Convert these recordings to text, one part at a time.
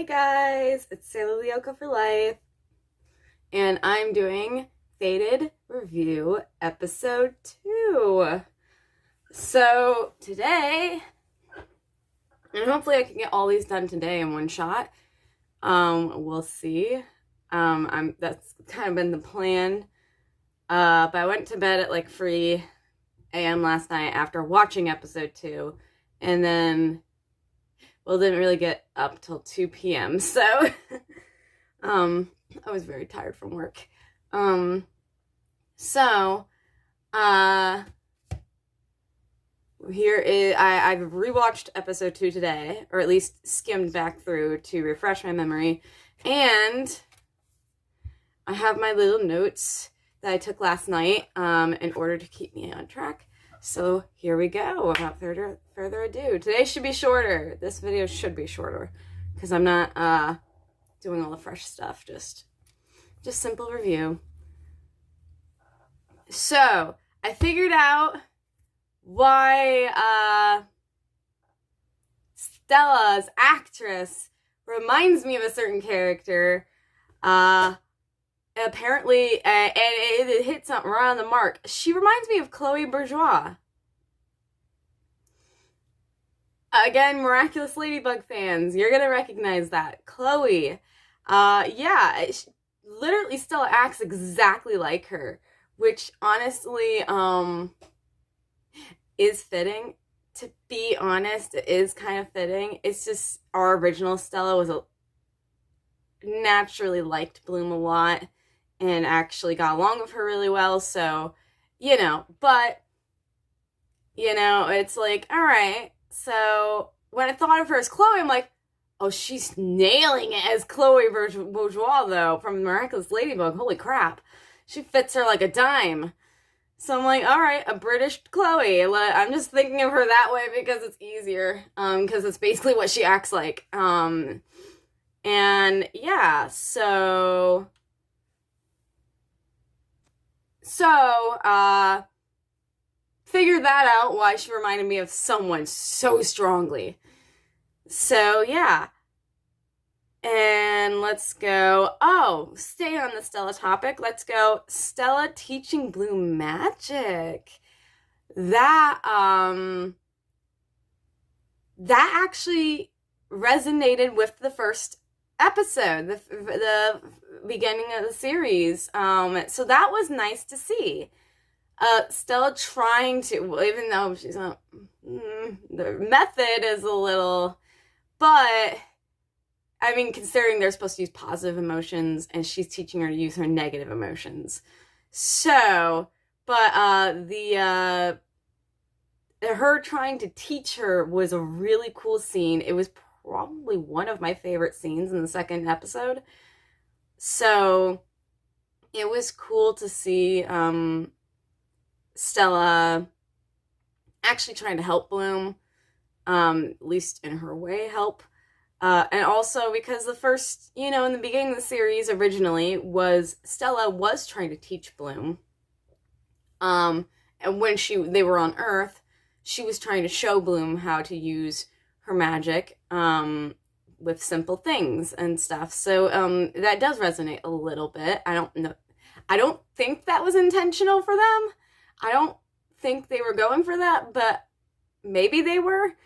Hey guys, it's Sailor Lyoko for life, and I'm doing Fated Review Episode 2. So today, and hopefully I can get all these done today in one shot. We'll see. That's kind of been the plan. But I went to bed at like 3 a.m. last night after watching Episode 2, and then didn't really get up till 2 p.m. So, I was very tired from work. I've rewatched episode 2 today, or at least skimmed back through to refresh my memory, and I have my little notes that I took last night, in order to keep me on track. So here we go. Without further ado, today should be shorter. This video should be shorter because I'm not doing all the fresh stuff. Just simple review. So I figured out why Stella's actress reminds me of a certain character. Apparently, and it hit something right on the mark. She reminds me of Chloe Bourgeois. Again, Miraculous Ladybug fans, you're gonna recognize that. Chloe. Literally Stella acts exactly like her, which honestly, is fitting. To be honest, it is kind of fitting. It's just our original Stella was naturally liked Bloom a lot and actually got along with her really well, so, but, it's like, all right, so when I thought of her as Chloe, I'm like, oh, she's nailing it as Chloe Bourgeois, though, from Miraculous Ladybug. Holy crap. She fits her like a dime. So I'm like, all right, a British Chloe. I'm just thinking of her that way because it's easier, because it's basically what she acts like. And yeah, so figured that out, why she reminded me of someone so strongly. So yeah, and let's go, stay on the Stella topic, let's go Stella teaching Bloom magic. That actually resonated with the first episode, the beginning of the series. So that was nice to see. Stella trying to, even though she's not, the method is a little, but I mean, considering they're supposed to use positive emotions and she's teaching her to use her negative emotions. So, but her trying to teach her was a really cool scene. It was probably one of my favorite scenes in the second episode. So it was cool to see Stella actually trying to help Bloom, at least in her way help. And also because the first, in the beginning of the series originally was Stella was trying to teach Bloom. And when they were on Earth, she was trying to show Bloom how to use her magic, with simple things and stuff. So, that does resonate a little bit. I don't know. I don't think that was intentional for them. I don't think they were going for that, but maybe they were.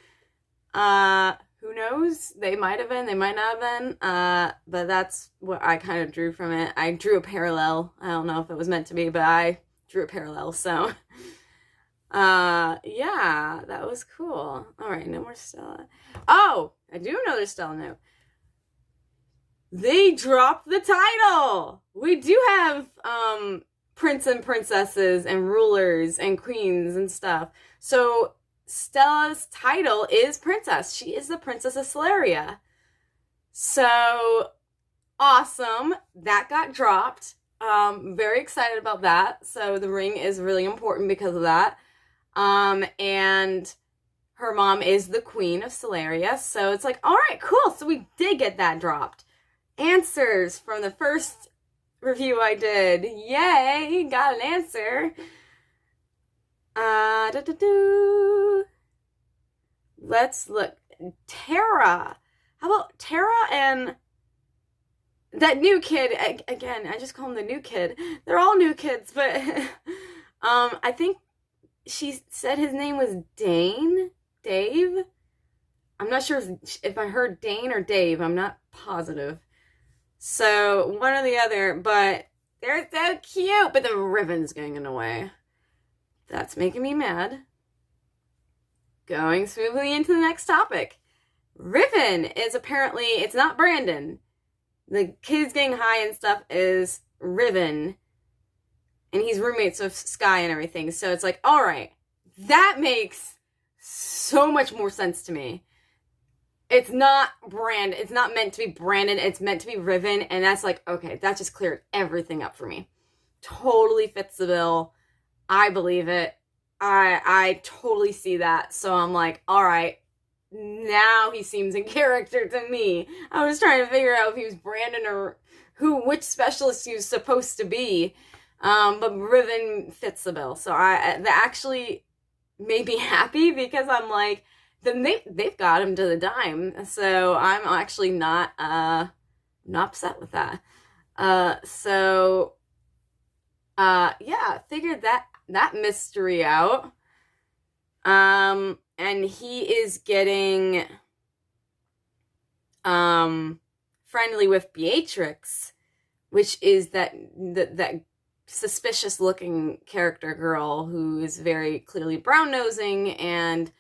Who knows? They might have been, they might not have been. But that's what I kind of drew from it. I drew a parallel. I don't know if it was meant to be, but I drew a parallel, so. Yeah, that was cool. All right, no more Stella. Oh, I do know there's Stella note. They dropped the title. We do have, prince and princesses and rulers and queens and stuff. So Stella's title is princess. She is the Princess of Celeria. So awesome. That got dropped. Very excited about that. So the ring is really important because of that. And her mom is the Queen of Celeria. So it's like, all right, cool. So we did get that dropped. Answers from the first review I did. Yay, got an answer. Let's look. Tara. How about Tara and that new kid, again, I just call him the new kid. They're all new kids, but I think she said his name was Dave. I'm not sure if I heard Dane or Dave. I'm not positive. So one or the other, but they're so cute. But the ribbon's getting in the way. That's making me mad. Going smoothly into the next topic. Riven is apparently, it's not Brandon. The kid's getting high and stuff is Riven. And he's roommates with Sky and everything. So it's like, all right, that makes so much more sense to me. It's not it's not meant to be Brandon. It's meant to be Riven. And that's like, okay, that just cleared everything up for me. Totally fits the bill. I believe it. I totally see that. So I'm like, all right, now he seems in character to me. I was trying to figure out if he was Brandon or which specialist he was supposed to be. But Riven fits the bill. So that actually made me happy because I'm like, then they've got him to the dime. So I'm actually not upset with that. Yeah, figured that mystery out. And he is getting friendly with Beatrix, which is that suspicious looking character girl who is very clearly brown nosing and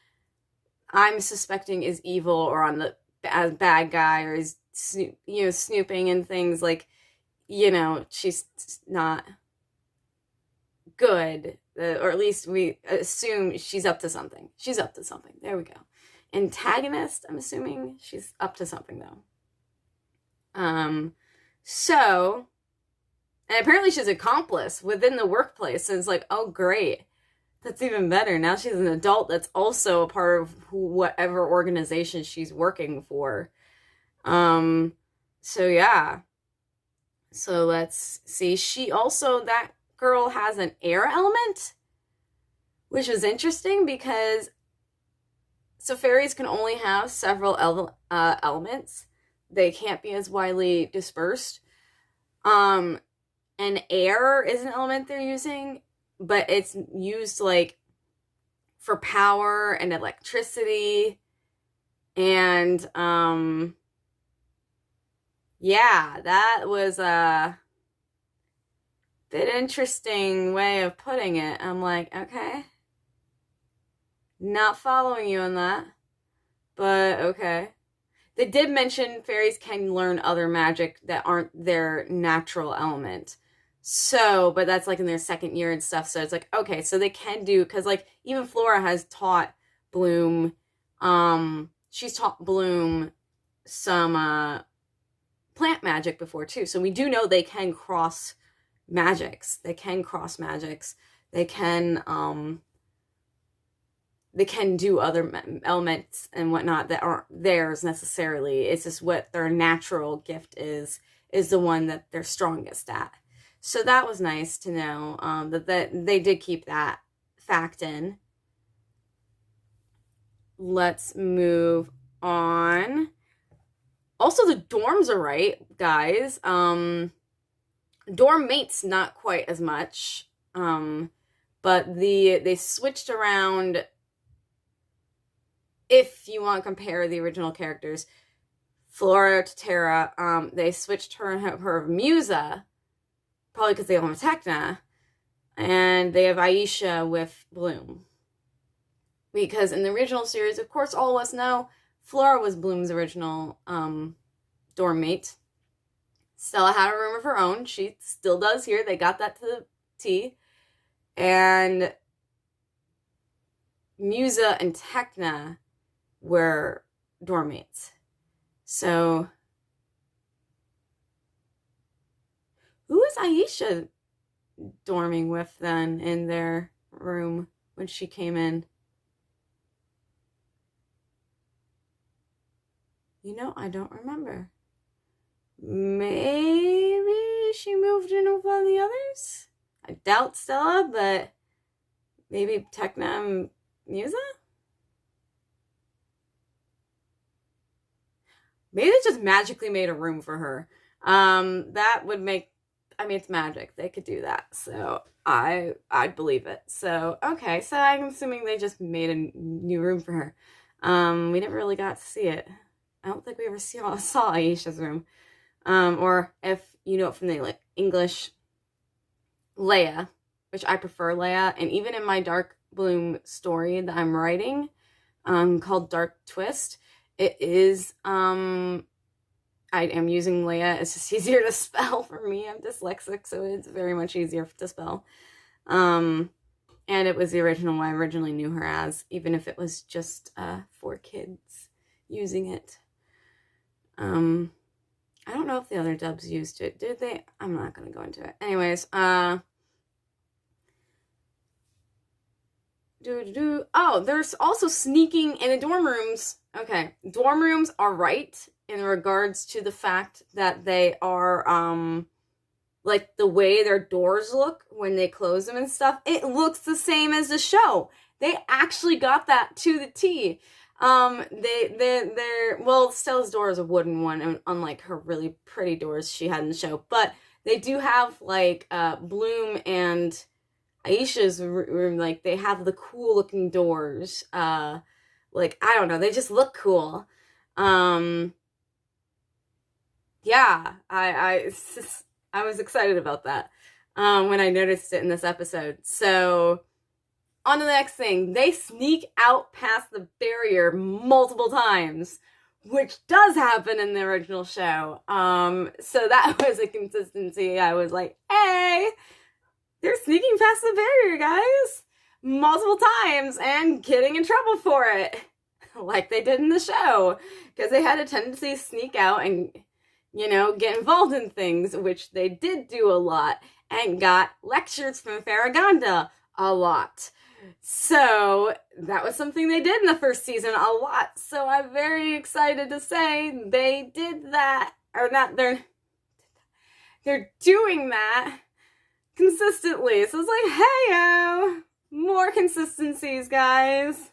I'm suspecting is evil or on the bad guy or is snooping and things like, she's not good, or at least we assume she's up to something. She's up to something. There we go. Antagonist, I'm assuming she's up to something though. So, and apparently she's an accomplice within the workplace. And it's like, oh great, that's even better. Now she's an adult that's also a part of whatever organization she's working for. So yeah. So let's see. She also, that girl has an air element, which was interesting because so fairies can only have several elements. They can't be as widely dispersed. And air is an element they're using, but it's used like for power and electricity and yeah, that was a bit interesting way of putting it. I'm like, okay, not following you on that, but okay. They did mention fairies can learn other magic that aren't their natural element. So, but that's like in their second year and stuff. So it's like, okay, so they can do, because like even Flora has taught Bloom, she's taught Bloom some plant magic before too. So we do know they can cross magics. They can cross magics. They can do other elements and whatnot that aren't theirs necessarily. It's just what their natural gift is the one that they're strongest at. So that was nice to know that they did keep that fact in. Let's move on. Also, the dorms are right, guys. Dorm mates, not quite as much. But they switched around. If you want to compare the original characters, Flora to Terra, they switched her Musa, probably because they don't have Tecna, and they have Aisha with Bloom. Because in the original series, of course, all of us know, Flora was Bloom's original dorm mate. Stella had a room of her own. She still does here. They got that to the T. And Musa and Tecna were dorm mates. So, who was Aisha dorming with then in their room when she came in? I don't remember. Maybe she moved in with one of the others? I doubt Stella, but maybe Tecna and Musa? maybe they just magically made a room for her. That would make, I mean, it's magic. They could do that. So I'd believe it. So, okay. So I'm assuming they just made a new room for her. We never really got to see it. I don't think we ever saw Aisha's room. Or if you know it from the English, Leia, which I prefer Leia. And even in my Dark Bloom story that I'm writing, called Dark Twist, it is, I am using Leia. It's just easier to spell for me. I'm dyslexic, so it's very much easier to spell. And it was the original one I originally knew her as, even if it was just for kids using it. I don't know if the other dubs used it. Did they? I'm not going to go into it. Anyways, oh, there's also sneaking in the dorm rooms. Okay, dorm rooms are right in regards to the fact that they are, like the way their doors look when they close them and stuff. It looks the same as the show. They actually got that to the T. Well, Stella's door is a wooden one, unlike her really pretty doors she had in the show. But they do have, like, Bloom and Aisha's room, like, they have the cool looking doors. Like, I don't know, they just look cool. Yeah, I was excited about that, when I noticed it in this episode. So, on to the next thing. They sneak out past the barrier multiple times, which does happen in the original show. So that was a consistency. I was like, hey, they're sneaking past the barrier, guys, multiple times and getting in trouble for it, like they did in the show, because they had a tendency to sneak out and, you know, get involved in things, which they did do a lot, and got lectures from Farragonda a lot. So that was something they did in the first season a lot. So I'm very excited to say they did that, or not, they're doing that consistently. So it's like, hey-o, more consistencies, guys.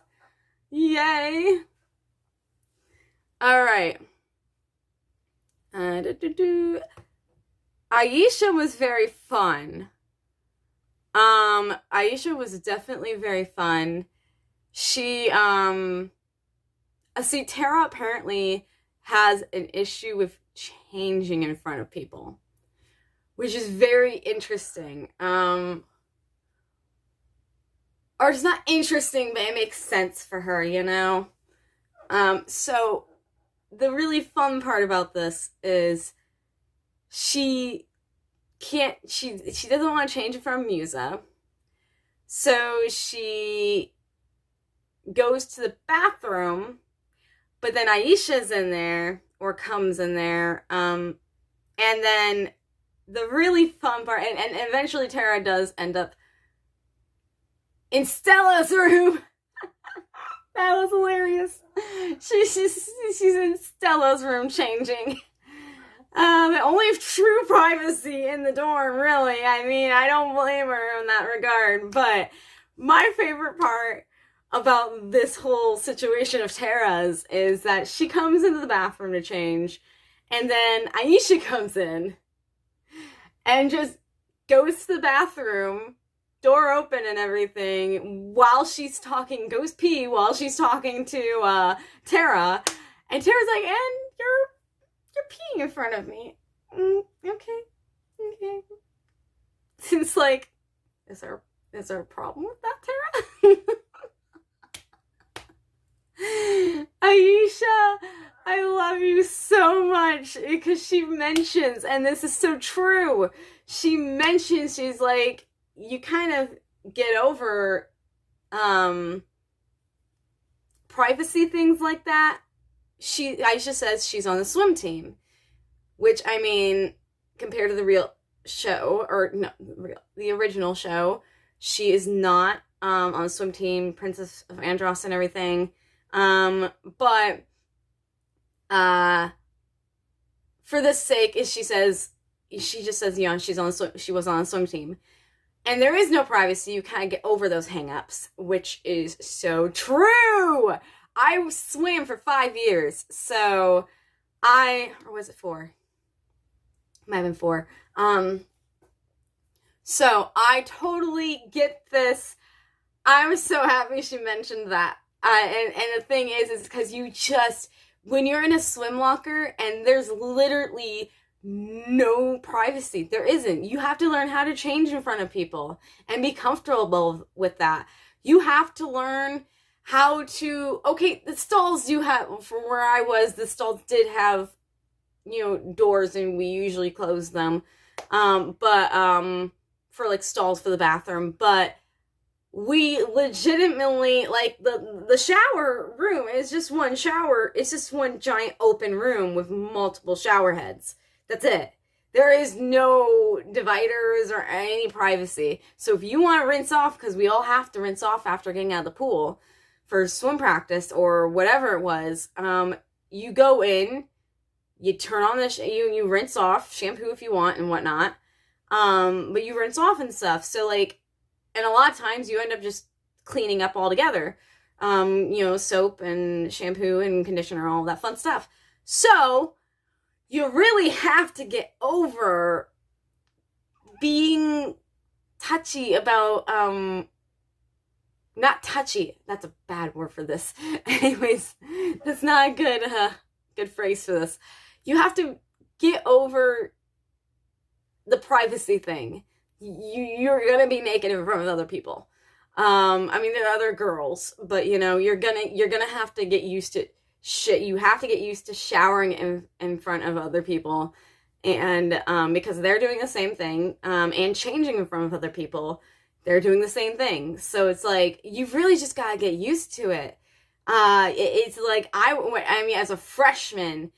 Yay. All right. Aisha was very fun. Aisha was definitely very fun. She, see, Tara apparently has an issue with changing in front of people, which is very interesting. Or it's not interesting, but it makes sense for her, you know? So the really fun part about this is she doesn't want to change it from Musa. So she goes to the bathroom, but then Aisha's in there, or comes in there, and then the really fun part, and eventually Tara does end up in Stella's room. That was hilarious. She's in Stella's room changing. The only true privacy in the dorm, really. I mean, I don't blame her in that regard, but my favorite part about this whole situation of Tara's is that she comes into the bathroom to change, and then Aisha comes in and just goes to the bathroom, door open and everything, while she's talking, goes pee while she's talking to Tara, and Tara's like, and you're peeing in front of me. Okay. It's like, is there a problem with that, Tara? Aisha, I love you so much, because she mentions, and this is so true, she mentions, she's like, you kind of get over privacy things like that. Aisha says she's on the swim team, which, I mean, compared to the real show, or no, the original show, she is not on the swim team, Princess of Andros and everything. But for the sake, she just says, you know, she was on the swim team. And there is no privacy. You kind of get over those hang-ups, which is so true. I swam for 5 years, so or was it 4? Might have been 4. So I totally get this. I was so happy she mentioned that. And the thing is because you just, when you're in a swim locker and there's literally no privacy, there isn't. You have to learn how to change in front of people and be comfortable with that. You have to learn how to, okay, the stalls do have, from where I was, the stalls did have, doors, and we usually close them. But for like stalls for the bathroom, but we legitimately, like, the shower room is just one shower. It's just one giant open room with multiple shower heads. That's it. There is no dividers or any privacy. So if you want to rinse off, because we all have to rinse off after getting out of the pool for swim practice or whatever it was, you go in, you turn on you rinse off, shampoo if you want and whatnot, but you rinse off and stuff. So like, and a lot of times you end up just cleaning up altogether. Soap and shampoo and conditioner, all that fun stuff. So you really have to get over being touchy about, not touchy, that's a bad word for this. Anyways, that's not a good phrase for this. You have to get over the privacy thing. You're gonna be naked in front of other people. There are other girls, but you're gonna have to get used to shit. You have to get used to showering in front of other people, and because they're doing the same thing, and changing in front of other people, they're doing the same thing. So it's like, you've really just gotta get used to it. It's like, as a freshman,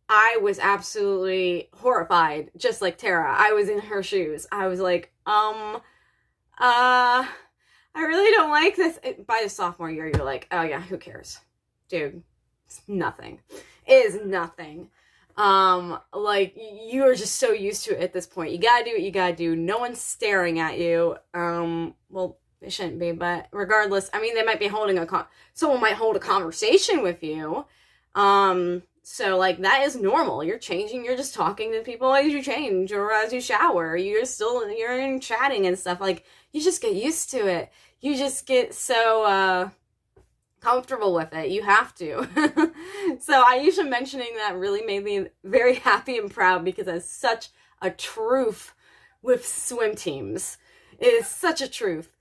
I was absolutely horrified, just like Tara. I was in her shoes. I was like, I really don't like this. By the sophomore year, you're like, oh yeah, who cares? Dude, it's nothing. It is nothing. Like, you are just so used to it at this point. You gotta do what you gotta do. No one's staring at you. Well, they shouldn't be, but regardless, they might be someone might hold a conversation with you. So, like, that is normal. You're changing, you're just talking to people as you change or as you shower. You're in chatting and stuff. Like, you just get used to it. You just get so, comfortable with it. You have to. So, Aisha mentioning that really made me very happy and proud, because that's such a truth with swim teams. It is such a truth.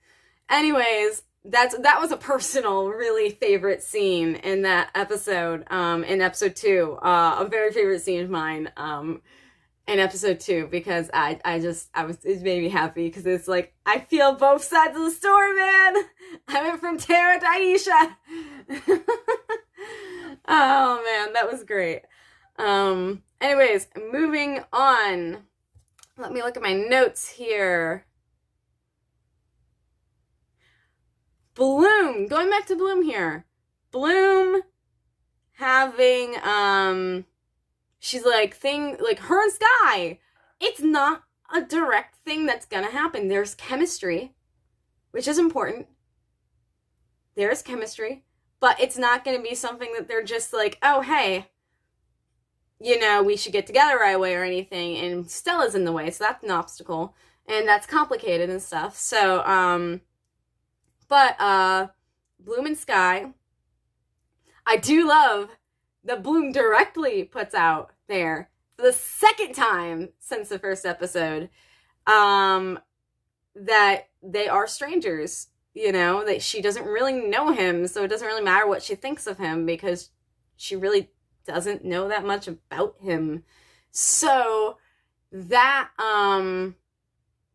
Anyways, that was a personal, really favorite scene in that episode, in episode 2, a very favorite scene of mine, in episode 2, because it made me happy, because it's like, I feel both sides of the story, man. I went from Tara to Aisha. Oh man, that was great. Anyways, moving on. Let me look at my notes here. Bloom, going back to Bloom here. Bloom having, she's like, her and Sky, it's not a direct thing that's gonna happen. There's chemistry, which is important. There's chemistry, but it's not gonna be something that they're just like, oh, hey, we should get together right away or anything, and Stella's in the way, so that's an obstacle, and that's complicated and stuff. So, but Bloom and Sky, I do love that Bloom directly puts out there for the second time since the first episode, that they are strangers, that she doesn't really know him, so it doesn't really matter what she thinks of him, because she really doesn't know that much about him. So that,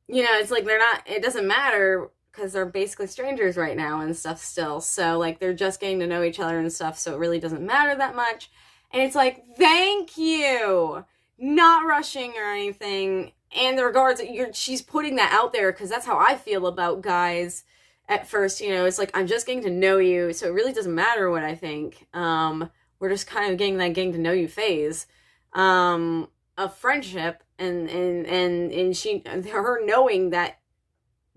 it's like, it doesn't matter, because they're basically strangers right now and stuff still. So, like, they're just getting to know each other and stuff, so it really doesn't matter that much. And it's like, thank you! Not rushing or anything. And the regards, she's putting that out there, because that's how I feel about guys at first. It's like, I'm just getting to know you, so it really doesn't matter what I think. We're just kind of getting that getting to know you phase of friendship, and her knowing that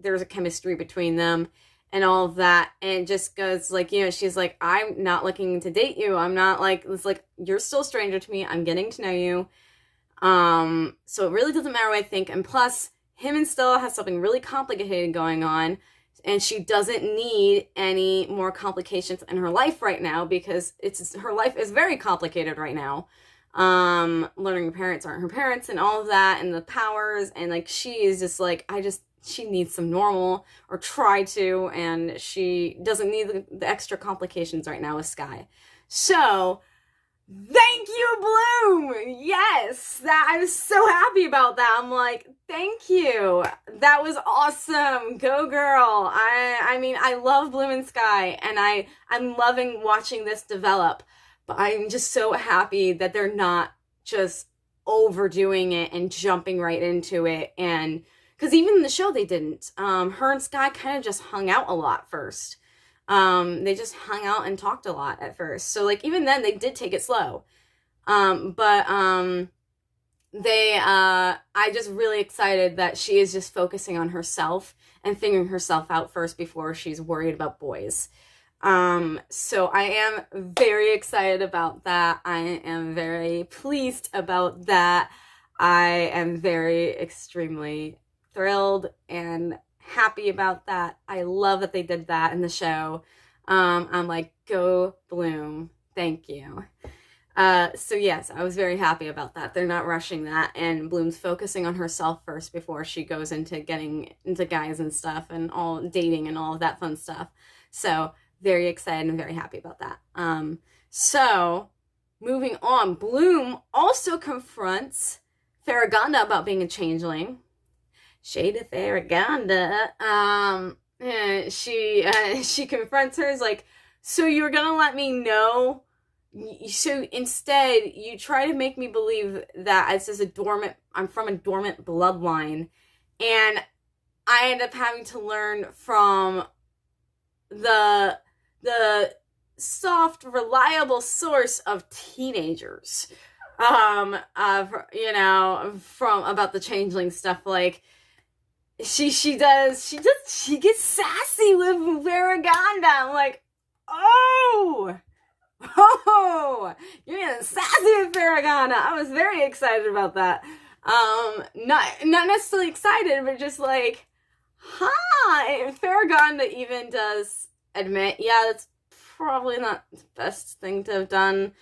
there's a chemistry between them, and all of that, and just goes like, she's like, I'm not looking to date you. I'm not like, it's like, you're still a stranger to me. I'm getting to know you. So it really doesn't matter what I think. And plus, him and Stella has something really complicated going on, and she doesn't need any more complications in her life right now, because her life is very complicated right now. Learning her parents aren't her parents and all of that, and the powers, and like, she is just like, she needs some normal, or try to, and she doesn't need the extra complications right now with Sky. So, thank you, Bloom! Yes! I was so happy about that. I'm like, thank you. That was awesome. Go girl. I mean, I love Bloom and Sky, and I'm loving watching this develop. But I'm just so happy that they're not just overdoing it and jumping right into it. And because even in the show they didn't. Her and Sky kind of just hung out a lot first. They just hung out and talked a lot at first. So like, even then they did take it slow. I'm just really excited that she is just focusing on herself and figuring herself out first before she's worried about boys. So I am very excited about that. I am very pleased about that. I am very extremely thrilled and happy about that. I love that they did that in the show. I'm like, go Bloom. Thank you. So yes, I was very happy about that. They're not rushing that, and Bloom's focusing on herself first before she goes into getting into guys and stuff, and all dating and all of that fun stuff. So very excited and very happy about that. So moving on, Bloom also confronts Farragonda about being a changeling. Shade of Farragonda. She confronts her, is like, so you were gonna let me know? So instead, you try to make me believe that I'm from a dormant bloodline, and I end up having to learn from the soft, reliable source of teenagers, from about the changeling stuff. Like, she gets sassy with Farragonda. I'm like, oh, you're getting sassy with Farragonda. I was very excited about that. Not necessarily excited, but just like, and Farragonda even does admit, yeah, that's probably not the best thing to have done.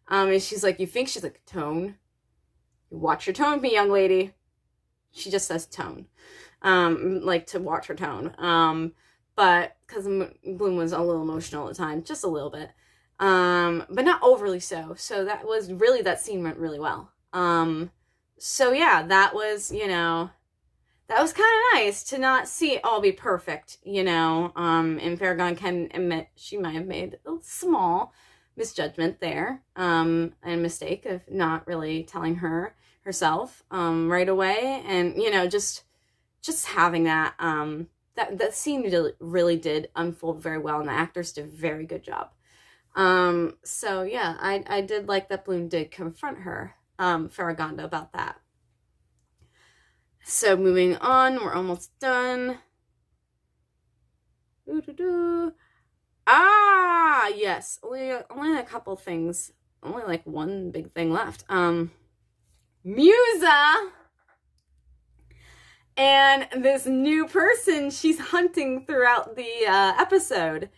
And she's like, you think? She's like, tone. You watch your tone, me young lady. She just says tone. Like, to watch her tone. But because Bloom was a little emotional at the time, just a little bit. But not overly so. So that scene went really well. So yeah, that was kind of nice to not see it all be perfect, and Farragon can admit she might have made a small misjudgment there, and mistake of not really telling herself, right away. And, just having that, that scene really did unfold very well, and the actors did a very good job. So yeah, I did like that Bloom did confront her, Farragonda, about that. So moving on, we're almost done. Yes, only a couple things, only like one big thing left. Musa and this new person she's hunting throughout the episode.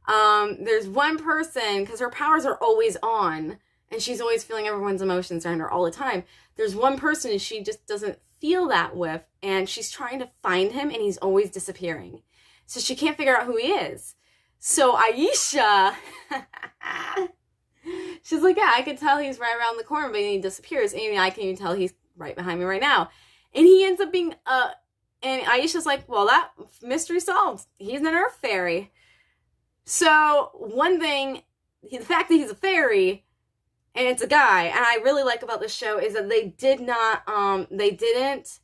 There's one person, because her powers are always on, and she's always feeling everyone's emotions around her all the time. There's one person she just doesn't feel that with, and she's trying to find him, and he's always disappearing. So she can't figure out who he is. So Aisha, she's like, yeah, I can tell he's right around the corner, but he disappears. And I can even tell he's right behind me right now. And he ends up being, and Aisha's like, well, that mystery solved. He's an earth fairy. So one thing, the fact that he's a fairy and it's a guy, and I really like about this show, is that they did not, they didn't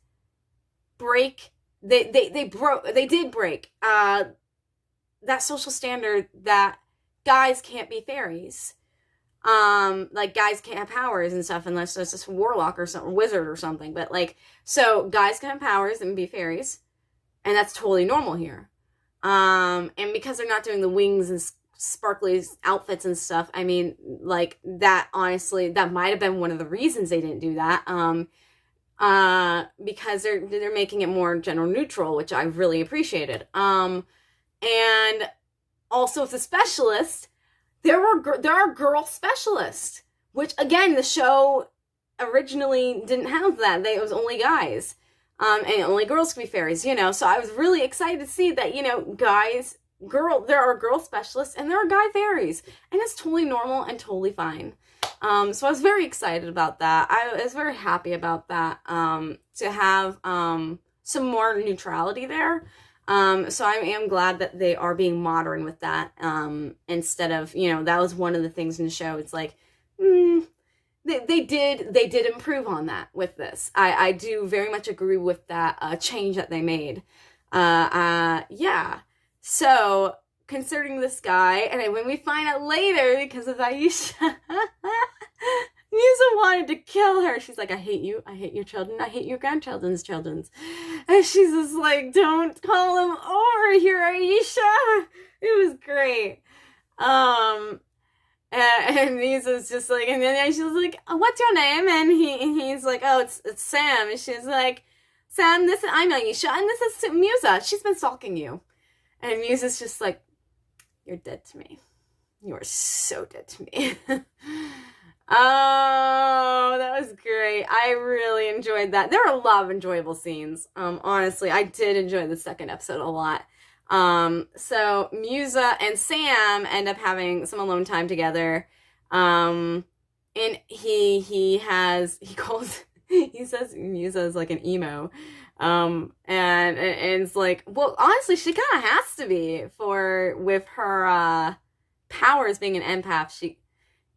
break, they did break, that social standard that guys can't be fairies. Like, guys can't have powers and stuff unless there's this warlock or some wizard or something. But like, so guys can have powers and be fairies, and that's totally normal here. And because they're not doing the wings and sparkly outfits and stuff, I mean, like, that honestly, that might have been one of the reasons they didn't do that. Because they're making it more gender neutral, which I really appreciated. And also with the specialist, there are girl specialists, which again, the show originally didn't have that. It was only guys. And only girls could be fairies, you know. So I was really excited to see that, you know, there are girl specialists and there are guy fairies, and it's totally normal and totally fine. So I was very excited about that. I was very happy about that, to have some more neutrality there. So I am glad that they are being modern with that, instead of, you know, that was one of the things in the show. It's like, they did improve on that with this. I do very much agree with that change that they made. Yeah. So concerning this guy, and when we find out later, because of Aisha, Musa wanted to kill her. She's like, I hate you, I hate your children, I hate your grandchildren's children. And she's just like, don't call him over here, Aisha. It was great. And Musa's just like, and then she's like, oh, what's your name? And he's like, oh, it's Sam. And she's like, Sam, I'm Aisha, and this is Musa. She's been stalking you. And Musa's just like, you're dead to me. You are so dead to me. Oh, that was great. I really enjoyed that. There are a lot of enjoyable scenes. Honestly, I did enjoy the second episode a lot. So Musa and Sam end up having some alone time together. And he says Musa is like an emo. And it's like, well, honestly, she kind of has to be with her, powers being an empath.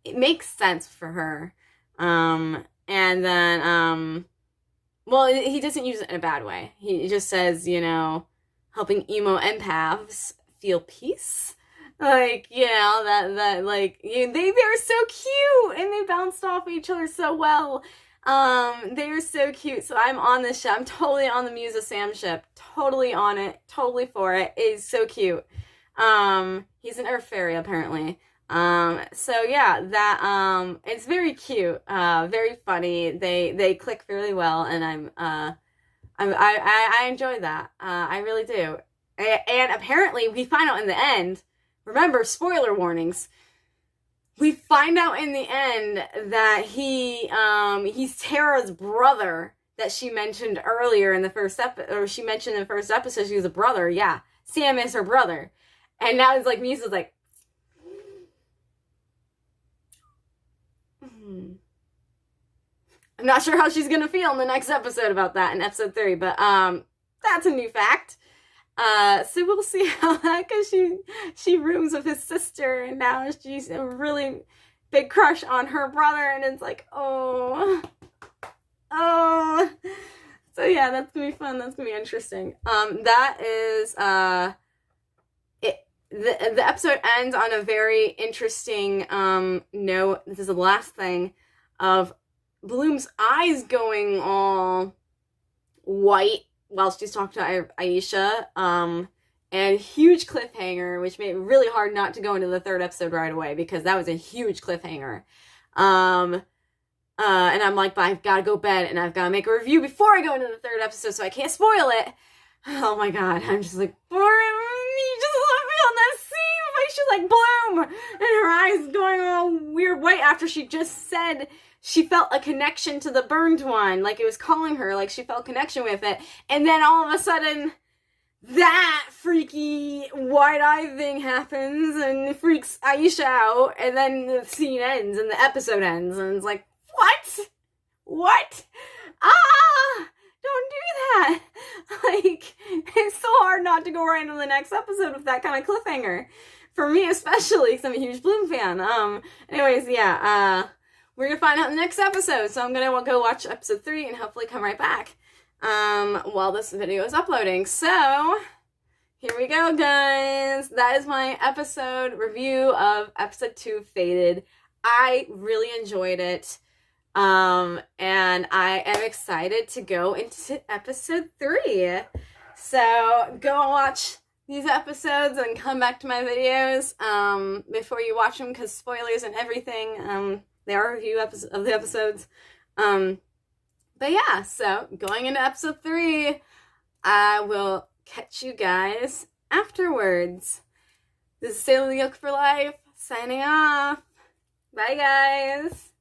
It makes sense for her. And then, well, he doesn't use it in a bad way. He just says, you know, helping emo empaths feel peace. Like, you know, that like, they're so cute, and they bounced off each other so well. They are so cute. So I'm on this ship. I'm totally on the Musa Sam ship. Totally on it. Totally for it. It is so cute. He's an earth fairy, apparently. So yeah, that, it's very cute, very funny. They click really well, and I enjoy that. I really do. And apparently we find out in the end, remember, spoiler warnings, we find out in the end that he's Tara's brother that she mentioned earlier in the first episode, or she mentioned in the first episode she was a brother. Yeah, Sam is her brother. And now it's like, Musa's like, I'm not sure how she's gonna feel in the next episode about that, in episode 3, but that's a new fact. So we'll see how that, because she rooms with his sister, and now she's a really big crush on her brother, and it's like, oh. So yeah, that's gonna be fun. That's gonna be interesting. That is it. The episode ends on a very interesting note. This is the last thing of Bloom's eyes going all white while she's talking to Aisha, and huge cliffhanger, which made it really hard not to go into the third episode right away, because that was a huge cliffhanger. And I'm like, but I've got to go to bed, and I've got to make a review before I go into the third episode, so I can't spoil it. Oh my god, I'm just like, you just left me on that scene. She's like, Bloom, and her eyes going all weird white after she just said she felt a connection to the burned one, like it was calling her, like she felt a connection with it, and then all of a sudden, that freaky wide-eye thing happens, and freaks Aisha out, and then the scene ends, and the episode ends, and it's like, what? Don't do that. Like, it's so hard not to go right into the next episode with that kind of cliffhanger. For me especially, because I'm a huge Bloom fan. Anyways, yeah, we're gonna find out in the next episode, so I'm gonna go watch episode 3 and hopefully come right back, while this video is uploading. So, here we go, guys. That is my episode review of episode 2, Fated. I really enjoyed it. And I am excited to go into episode 3. So go watch these episodes and come back to my videos before you watch them, because spoilers and everything. There are a review of the episodes. But yeah, so going into episode 3, I will catch you guys afterwards. This is Sailor the Yolk for Life, signing off. Bye, guys.